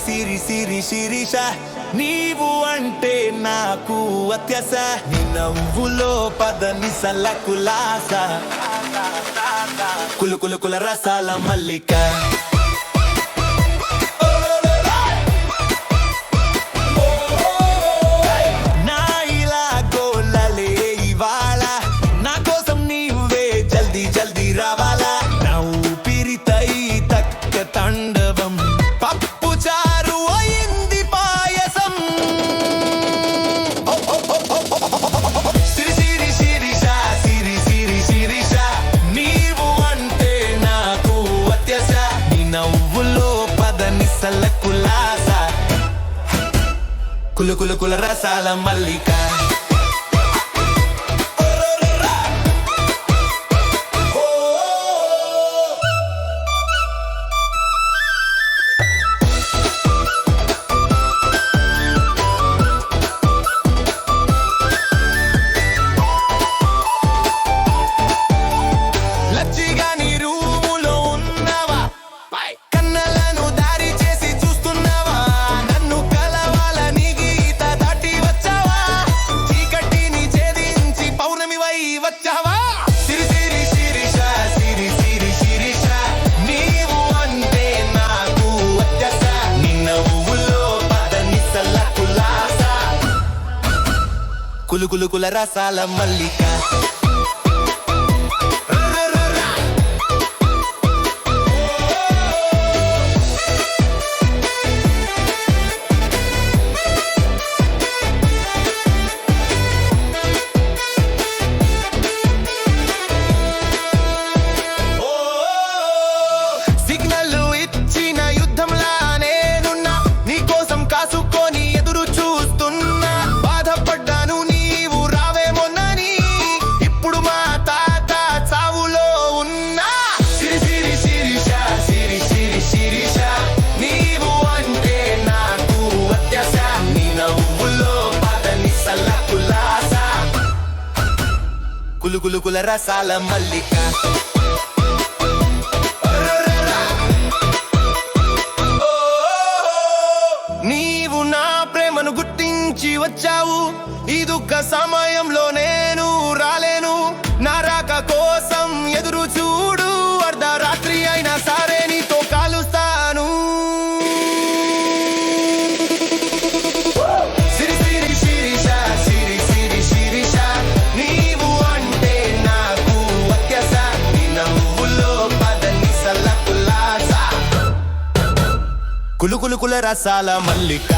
సిరి సిరి శిరీష నీవు అంటే నాకు అత్యాస నీ నవ్వులో పదని సలకులాస కులు కులు కుల రసాల మల్లిక నా ఇలా గోలలే ఇవాళ నా కోసం నీవే జల్దీ జల్దీ రావాలా నా ఊపిరితై తక్క తాండవం కులు కులు కుల రసాల మల్లిక కులు కులు కుల రసాల మల్లిక కులు కులు కుల రసాల మల్లిక నీవు నా ప్రేమను గుర్తించి వచ్చావు ఈ దుఃఖ సమయంలో నేను రాలేను నా రాక కోసం ఎదురు చూడు అర్ధరాత్రి అయినా సరే నీతో కాలుస్తాను కులు కులు కుల రసాల మల్లిక